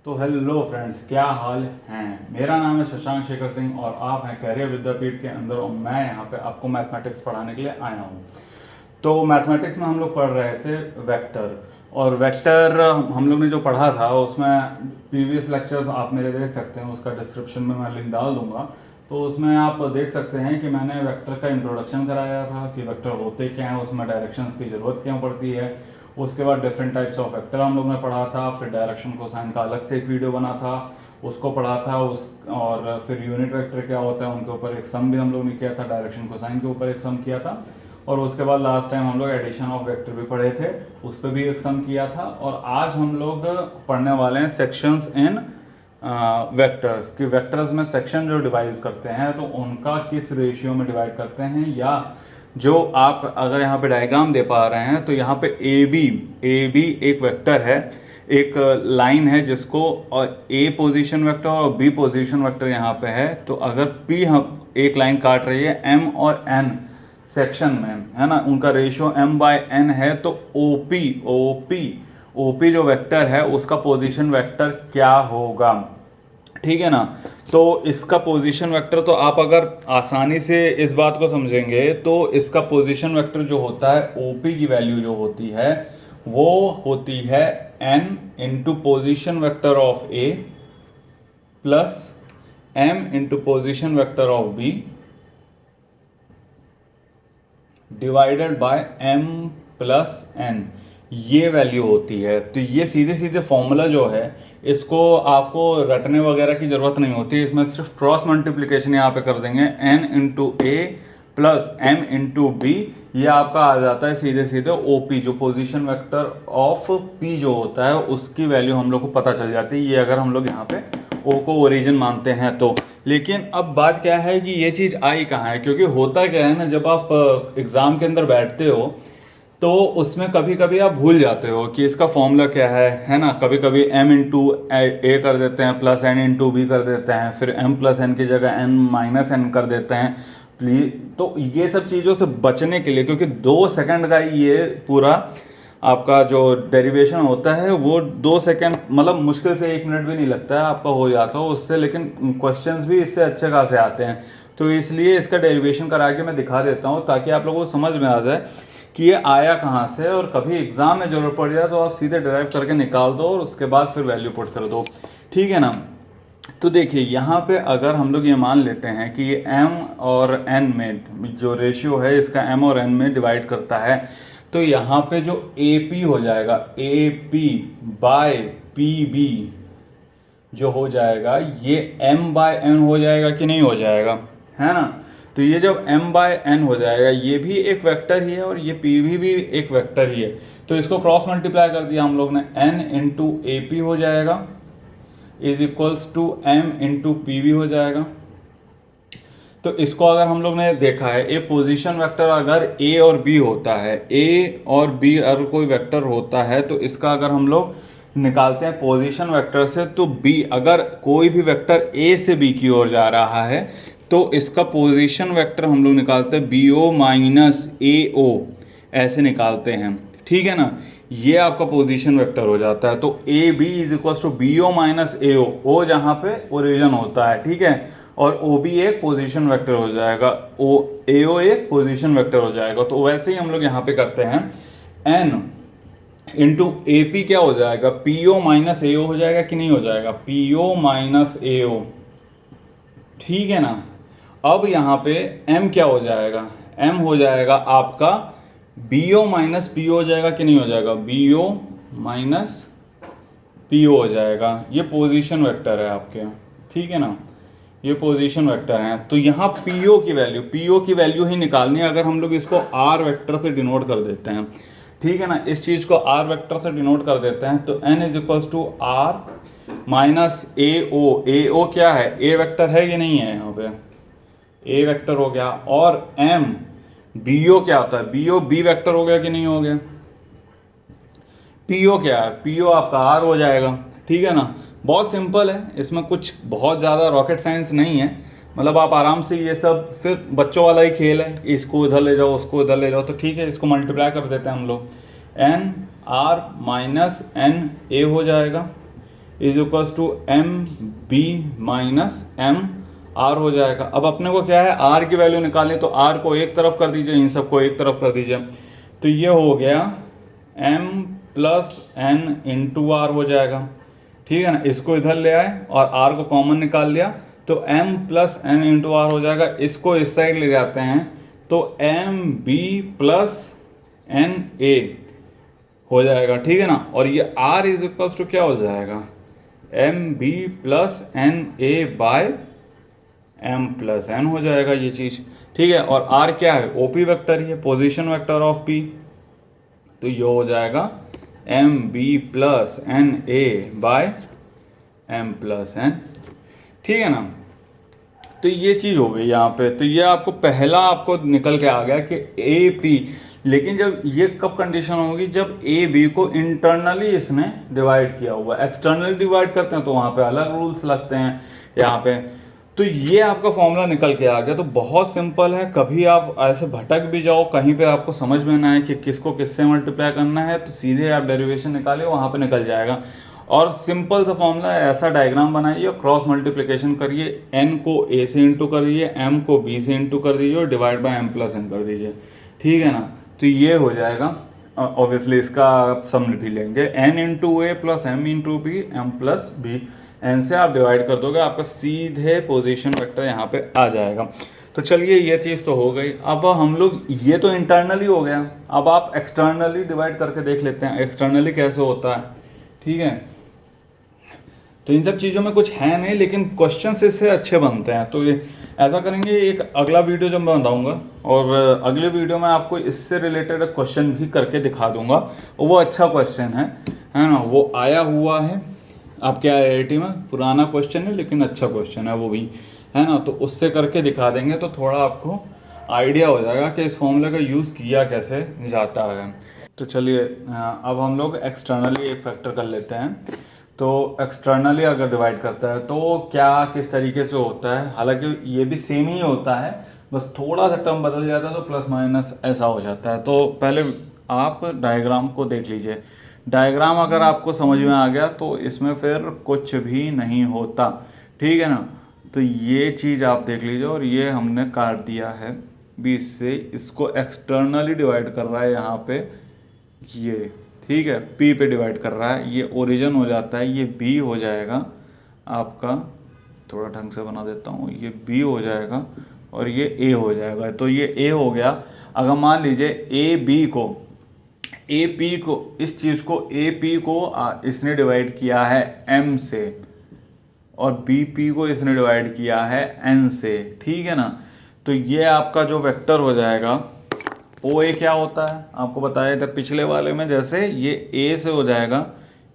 तो hello friends, क्या हाल हैं। मेरा नाम है शशांक शेखर सिंह और आप हैं कैरियर विद्यापीठ के अंदर और मैं यहाँ पे आपको मैथमेटिक्स पढ़ाने के लिए आया हूँ। तो मैथमेटिक्स में हम लोग पढ़ रहे थे वेक्टर, और वेक्टर हम लोग ने जो पढ़ा था उसमें प्रीवियस लेक्चर्स आप मेरे देख सकते हैं, उसका डिस्क्रिप्शन में मैं लिंक डाल दूंगा। तो उसमें आप देख सकते हैं कि मैंने वेक्टर का इंट्रोडक्शन कराया था कि वेक्टर होते क्या हैं, उसमें डायरेक्शंस की ज़रूरत क्यों पड़ती है। उसके बाद डिफरेंट टाइप्स ऑफ वेक्टर हम लोग ने पढ़ा था, फिर डायरेक्शन कोसाइन का अलग से एक वीडियो बना था, उसको पढ़ा था और फिर यूनिट वेक्टर क्या होता है उनके ऊपर एक सम भी हम लोग ने किया था, डायरेक्शन कोसाइन के ऊपर एक सम किया था। और उसके बाद लास्ट टाइम हम लोग एडिशन ऑफ वेक्टर भी पढ़े थे, उस पर भी एक सम किया था। और आज हम लोग पढ़ने वाले हैं सेक्शंस इन वेक्टर्स कि वेक्टर्स में सेक्शन जो डिवाइड करते हैं तो उनका किस रेशियो में डिवाइड करते हैं, या जो आप अगर यहाँ पे डायग्राम दे पा रहे हैं तो यहाँ पे ए बी एक वेक्टर है, एक लाइन है जिसको और ए पोजीशन वेक्टर और बी पोजीशन वेक्टर यहाँ पे है। तो अगर पी हम एक लाइन काट रही है एम और एन सेक्शन में, है ना, उनका रेशियो m/n है, तो ओपी जो वेक्टर है उसका पोजीशन वेक्टर क्या होगा, ठीक है ना। तो इसका पोजीशन वेक्टर, तो आप अगर आसानी से इस बात को समझेंगे तो इसका पोजीशन वेक्टर जो होता है ओपी की वैल्यू जो होती है वो होती है n into position vector of A plus m into position vector of B divided by m plus n, ये वैल्यू होती है। तो ये सीधे सीधे फॉर्मूला जो है इसको आपको रटने वगैरह की ज़रूरत नहीं होती, इसमें सिर्फ क्रॉस मल्टीप्लिकेशन यहाँ पे कर देंगे, n into A plus m into B, ये आपका आ जाता है सीधे सीधे OP, जो पोजीशन वेक्टर ऑफ P जो होता है उसकी वैल्यू हम लोग को पता चल जाती है, ये अगर हम लोग यहाँ पे O को ओरिजिन मानते हैं तो। लेकिन अब बात क्या है कि ये चीज़ आई कहाँ है, क्योंकि होता क्या है ना, जब आप एग्ज़ाम के अंदर बैठते हो तो उसमें कभी कभी आप भूल जाते हो कि इसका फॉर्मूला क्या है ना। कभी कभी m इंटू ए कर देते हैं प्लस n इंटू बी कर देते हैं, फिर m प्लस n की जगह n माइनस n कर देते हैं। प्लीज, तो ये सब चीज़ों से बचने के लिए, क्योंकि 2 सेकंड का ये पूरा आपका जो डेरिवेशन होता है वो 2 सेकंड, मतलब मुश्किल से 1 मिनट भी नहीं लगता है आपका हो जाता हो उससे, लेकिन क्वेश्चंस भी इससे अच्छे खासे आते हैं। तो इसलिए इसका डेरिवेशन करा के मैं दिखा देता हूँ ताकि आप लोगों को समझ में आ जाए कि ये आया कहाँ से, और कभी एग्जाम में जरूरत पड़ जाए तो आप सीधे डिराइव करके निकाल दो और उसके बाद फिर वैल्यू पुट कर दो, ठीक है ना। तो देखिए यहाँ पे अगर हम लोग ये मान लेते हैं कि ये m और n में जो रेशियो है इसका m और n में डिवाइड करता है, तो यहाँ पे जो AP हो जाएगा, AP बाय PB जो हो जाएगा, ये m/n हो जाएगा कि नहीं हो जाएगा, है ना। तो ये जब m/n हो जाएगा, ये भी एक वेक्टर ही है और ये PB भी एक वेक्टर ही है, तो इसको क्रॉस मल्टीप्लाई कर दिया हम लोग ने, n इंटू AP हो जाएगा is equals to m into PB हो जाएगा। तो इसको अगर हम लोग ने देखा है, ए पोजीशन वेक्टर अगर a और b होता है, a और b अगर कोई वेक्टर होता है तो इसका अगर हम लोग निकालते हैं पोजीशन वेक्टर से, तो b अगर कोई भी वेक्टर a से b की ओर जा रहा है तो इसका पोजीशन वेक्टर हम लोग निकालते हैं BO माइनस AO, ऐसे निकालते हैं, ठीक है ना। ये आपका पोजीशन वेक्टर हो जाता है। तो AB is equal to BO minus AO, O जहाँ पे ओरिजिन होता है, ठीक है, और OB एक पोजीशन वेक्टर हो जाएगा, AO एक पोजीशन वेक्टर हो जाएगा। तो वैसे ही हम लोग यहाँ पे करते हैं, N इंटू AP क्या हो जाएगा, PO माइनस AO हो जाएगा कि नहीं हो जाएगा, PO माइनस AO, ठीक है ना। अब यहाँ पे M क्या हो जाएगा, M हो जाएगा आपका BO माइनस PO हो जाएगा कि नहीं हो जाएगा, BO माइनस PO हो जाएगा। ये पोजीशन वेक्टर है आपके, ठीक है ना, ये पोजीशन वेक्टर है। तो यहाँ PO की वैल्यू ही निकालनी है। अगर हम लोग इसको R वेक्टर से डिनोट कर देते हैं, ठीक है ना, इस चीज़ को R वेक्टर से डिनोट कर देते हैं, तो N is equals to R minus AO क्या है, A वेक्टर है कि नहीं है, यहाँ पे A वेक्टर हो गया, और M BO क्या होता है, BO B वेक्टर हो गया कि नहीं हो गया, PO क्या है, PO आपका R हो जाएगा, ठीक है ना। बहुत सिंपल है, इसमें कुछ बहुत ज़्यादा रॉकेट साइंस नहीं है, मतलब आप आराम से ये सब, फिर बच्चों वाला ही खेल है, इसको इधर ले जाओ उसको इधर ले जाओ, तो ठीक है, इसको मल्टीप्लाई कर देते हैं हम लोग, N R minus N A हो जाएगा is equals to M B minus M R हो जाएगा। अब अपने को क्या है, आर की वैल्यू निकालनी, तो आर को एक तरफ कर दीजिए, इन सबको एक तरफ कर दीजिए, तो ये हो गया M plus N into R हो जाएगा। ठीक है ना, इसको इधर ले आए और आर को कॉमन निकाल लिया, तो M plus N into R हो जाएगा। इसको इस साइड ले जाते हैं तो M B plus N A हो जाएगा। ठीक है ना, और ये आर इज इक्वल्स टू क्या हो जाएगा, M B plus N A by M plus N हो जाएगा ये चीज़। ठीक है, और आर क्या है, ओपी वेक्टर, ये पोजीशन वेक्टर ऑफ पी, तो ये हो जाएगा M B plus N A by M plus N. ठीक है ना, तो ये चीज़ हो गई यहाँ पे। तो ये आपको पहला आपको निकल के आ गया कि ए पी, लेकिन जब ये कब कंडीशन होगी, जब ए बी को इंटरनली इसने डिवाइड किया हुआ, एक्सटर्नली डिवाइड करते हैं तो वहाँ पे अलग रूल्स लगते हैं यहाँ पे। तो ये आपका फॉर्मूला निकल के आ गया। तो बहुत सिंपल है, कभी आप ऐसे भटक भी जाओ कहीं पे आपको समझ में ना आए कि किसको किससे मल्टीप्लाई करना है, तो सीधे आप डेरिवेशन निकालिए, वहाँ पे निकल जाएगा। और सिंपल सा फॉर्मूला है, ऐसा डायग्राम बनाइए, क्रॉस मल्टीप्लिकेशन करिए, एन को ए से इंटू कर दीजिए, एम को बी से इंटू कर दीजिए और divide by M plus N कर दीजिए। ठीक है ना, तो ये हो जाएगा। ऑब्वियसली इसका आप सम भी लेंगे, N into A plus M into B M plus B, N से आप डिवाइड कर दोगे, आपका सीधे पोजीशन वेक्टर यहाँ पे आ जाएगा। तो चलिए ये चीज़ तो हो गई। अब हम लोग, ये तो इंटरनली हो गया, अब आप एक्सटर्नली डिवाइड करके देख लेते हैं एक्सटर्नली कैसे होता है। ठीक है, तो इन सब चीज़ों में कुछ है नहीं, लेकिन क्वेश्चन इससे अच्छे बनते हैं। तो ये ऐसा करेंगे, एक अगला वीडियो जब मैं बताऊँगा, और अगले वीडियो में आपको इससे रिलेटेड क्वेश्चन भी करके दिखा दूंगा। वो अच्छा क्वेश्चन है ना, वो आया हुआ है आपके IIT में, पुराना क्वेश्चन है लेकिन अच्छा क्वेश्चन है वो भी, है ना, तो उससे करके दिखा देंगे तो थोड़ा आपको आइडिया हो जाएगा कि इस फॉर्मूले का यूज़ किया कैसे जाता है। तो चलिए अब हम लोग एक्सटर्नली एक फैक्टर कर लेते हैं। तो एक्सटर्नली अगर डिवाइड करता है तो क्या किस तरीके से होता है, हालांकि ये भी सेम ही होता है, बस थोड़ा सा टर्म बदल जाता है, तो प्लस माइनस ऐसा हो जाता है। तो पहले आप डायग्राम को देख लीजिए, डायग्राम अगर आपको समझ में आ गया तो इसमें फिर कुछ भी नहीं होता। ठीक है ना, तो ये चीज़ आप देख लीजिए, और ये हमने काट दिया है 20 से, इसको एक्सटर्नली डिवाइड कर रहा है यहाँ पे ये। ठीक है, P पे डिवाइड कर रहा है, ये ओरिजिन हो जाता है, ये B हो जाएगा आपका, थोड़ा ढंग से बना देता हूँ, ये B हो जाएगा और ये A हो जाएगा। तो ये A हो गया। अगर मान लीजिए AP को इस चीज़ को AP को इसने डिवाइड किया है M से, और BP को इसने डिवाइड किया है N से। ठीक है ना, तो ये आपका जो वेक्टर हो जाएगा, OA क्या होता है आपको बताया था पिछले वाले में, जैसे ये A से हो जाएगा,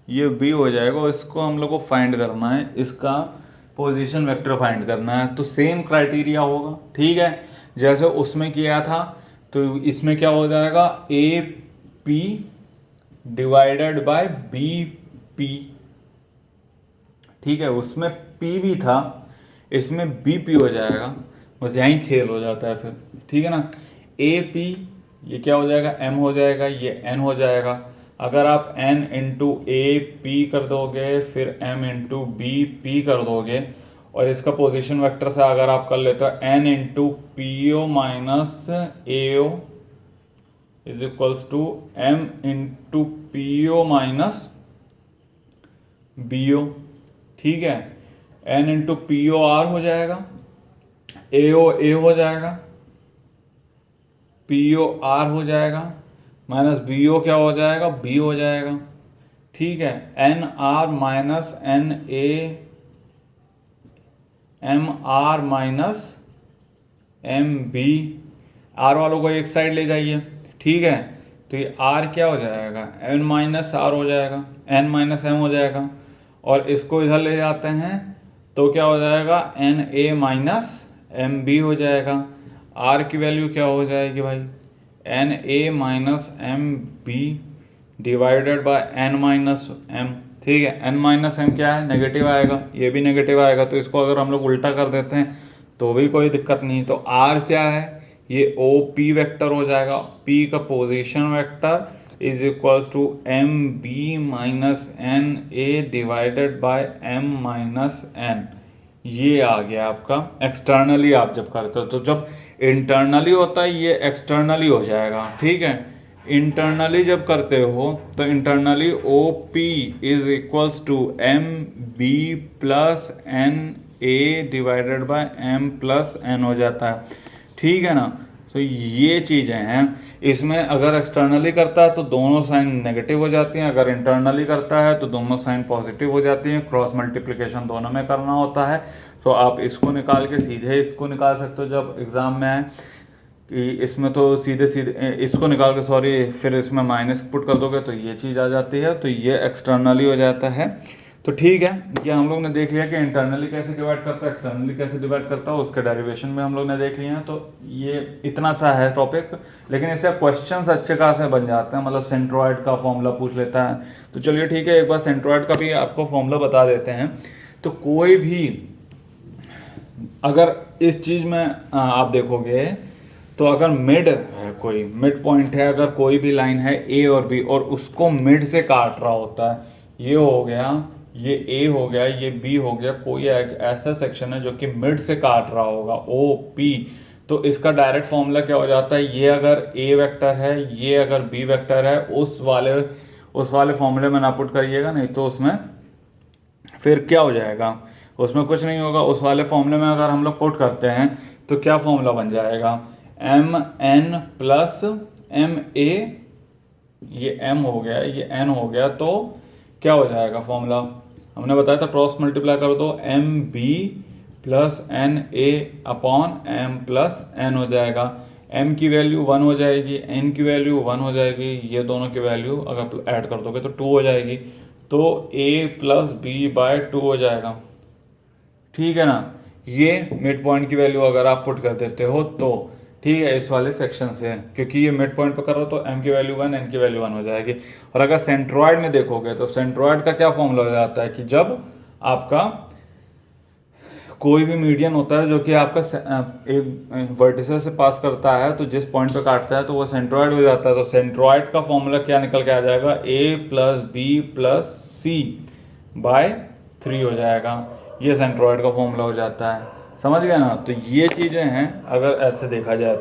ये B हो जाएगा, और इसको हम लोग को फाइंड करना है, इसका पोजीशन वेक्टर फाइंड करना है। तो सेम क्राइटेरिया होगा। ठीक है, जैसे उसमें किया था, तो इसमें क्या हो जाएगा, AP डिवाइडेड बाय BP। ठीक है, उसमें P भी था, इसमें BP हो जाएगा, बस यहीं खेल हो जाता है फिर। ठीक है ना, AP ये क्या हो जाएगा, M हो जाएगा, ये N हो जाएगा। अगर आप N इंटू AP कर दोगे, फिर M इंटू BP कर दोगे, और इसका पोजीशन वेक्टर से अगर आप कर लेते हो N into PO minus AO is equals to M into PO minus BO। ठीक है, N इंटू POR हो जाएगा, AO A हो जाएगा, POR हो जाएगा, माइनस BO क्या हो जाएगा, B हो जाएगा। ठीक है, NR minus NA MR minus MB, R वालों को एक साइड ले जाइए। ठीक है, तो ये R क्या हो जाएगा, N माइनस R हो जाएगा, N माइनस M हो जाएगा, और इसको इधर ले जाते हैं तो क्या हो जाएगा, NA माइनस MB हो जाएगा। R की वैल्यू क्या हो जाएगी भाई, NA minus MB divided by N minus M। ठीक है, N माइनस M क्या है, नेगेटिव आएगा, ये भी नेगेटिव आएगा, तो इसको अगर हम लोग उल्टा कर देते हैं तो भी कोई दिक्कत नहीं। तो R क्या है, ये OP वेक्टर हो जाएगा, P का position vector is equals to M B minus N A divided by M minus N. ये आ गया आपका एक्सटर्नली आप जब करते हो। तो जब इंटरनली होता है ये एक्सटर्नली हो जाएगा, ठीक है। इंटरनली जब करते हो तो internally O P is equals to M B plus N A divided by M plus N हो जाता है, ठीक है ना। तो ये चीज़ें हैं। इसमें अगर एक्सटर्नली करता है तो दोनों साइन नेगेटिव हो जाती हैं, अगर इंटरनली करता है तो दोनों साइन पॉजिटिव हो जाती हैं। क्रॉस मल्टीप्लिकेशन दोनों में करना होता है। तो आप इसको निकाल के सीधे इसको निकाल सकते हो जब एग्ज़ाम में है कि इसमें तो सीधे सीधे इसको निकाल के फिर इसमें माइनस पुट कर दोगे तो ये चीज़ आ जाती है। तो ये एक्सटर्नली हो जाता है। तो ठीक है, ये हम लोग ने देख लिया कि इंटरनली कैसे डिवाइड करता है, एक्सटर्नली कैसे डिवाइड करता है, उसके डेरिवेशन में हम लोग ने देख लिया है। तो ये इतना सा है टॉपिक, लेकिन इससे क्वेश्चंस अच्छे खासे बन जाते हैं। मतलब सेंट्रोइड का फॉर्मूला पूछ लेता है। तो चलिए ठीक है, एक बार सेंट्रोइड का भी आपको फॉर्मूला बता देते हैं। तो कोई भी अगर इस चीज़ में आप देखोगे तो अगर मिड है, कोई मिड पॉइंट है, अगर कोई भी लाइन है ए और बी और उसको मिड से काट रहा होता है, ये हो गया, ये ए हो गया, ये बी हो गया, कोई एक ऐसा सेक्शन है जो कि मिड से काट रहा होगा ओ पी, तो इसका डायरेक्ट फॉर्मूला क्या हो जाता है, ये अगर ए वेक्टर है, ये अगर बी वेक्टर है, उस वाले फॉर्मूले में ना पुट करिएगा, नहीं तो उसमें फिर क्या हो जाएगा, उसमें कुछ नहीं होगा। उस वाले फॉर्मूले में अगर हम लोग पुट करते हैं तो क्या फॉर्मूला बन जाएगा, M N plus M A, ये एम हो गया, ये एन हो गया, तो क्या हो जाएगा फॉर्मूला, हमने बताया था क्रॉस मल्टीप्लाई कर दो, M B plus N A upon M plus N हो जाएगा। एम की वैल्यू 1 हो जाएगी, एन की वैल्यू 1 हो जाएगी, ये दोनों की वैल्यू अगर ऐड कर दोगे तो 2 हो जाएगी। तो a प्लस बी बाय 2 हो जाएगा, ठीक है ना। ये मिड पॉइंट की वैल्यू अगर आप पुट कर देते हो तो ठीक है, इस वाले सेक्शन से, क्योंकि ये मिड पॉइंट पर कर रहा हो तो m की वैल्यू 1, n की वैल्यू 1 हो जाएगी। और अगर सेंट्रोइड में देखोगे तो सेंट्रोइड का क्या फॉर्मूला हो जाता है कि जब आपका कोई भी मीडियन होता है जो कि आपका एक वर्टिसेस से पास करता है, तो जिस पॉइंट पे काटता है तो वो सेंट्रोइड हो जाता है। तो सेंट्रोइड का फॉर्मूला क्या निकल के आ जाएगा, a plus B plus C by 3 हो जाएगा। ये सेंट्रोइड का फॉर्मूला हो जाता है, समझ गए ना। तो ये चीज़ें हैं अगर ऐसे देखा जाए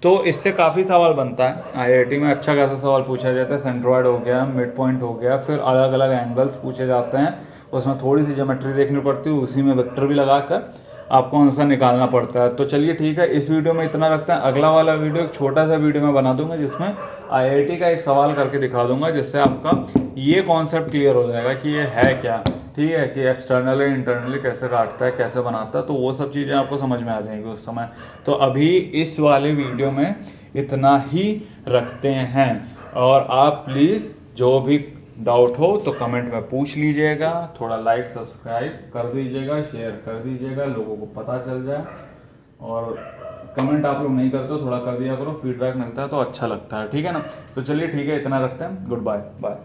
तो इससे काफ़ी सवाल बनता है। आईआईटी में अच्छा खासा सवाल पूछा जाता है। सेंट्रोइड हो गया, मिड पॉइंट हो गया, फिर अलग अलग एंगल्स पूछे जाते हैं, उसमें थोड़ी सी ज्योमेट्री देखनी पड़ती है, उसी में वेक्टर भी लगाकर आपको आंसर निकालना पड़ता है। तो चलिए ठीक है, इस वीडियो में इतना रखते हैं। अगला वाला वीडियो एक छोटा सा वीडियो मैं बना दूंगा जिसमें आईआईटी का एक सवाल करके दिखा दूंगा, जिससे आपका ये कॉन्सेप्ट क्लियर हो जाएगा कि ये है क्या, ठीक है, कि एक्सटर्नली इंटरनली कैसे काटता है, कैसे बनाता है। तो वो सब चीज़ें आपको समझ में आ जाएंगी उस समय। तो अभी इस वाले वीडियो में इतना ही रखते हैं, और आप प्लीज़ जो भी डाउट हो तो कमेंट में पूछ लीजिएगा, थोड़ा लाइक सब्सक्राइब कर दीजिएगा, शेयर कर दीजिएगा, लोगों को पता चल जाए। और कमेंट आप लोग नहीं करते हो, थोड़ा कर दिया करो, फीडबैक मिलता है तो अच्छा लगता है, ठीक है ना। तो चलिए ठीक है, इतना रखते हैं, गुड बाय बाय।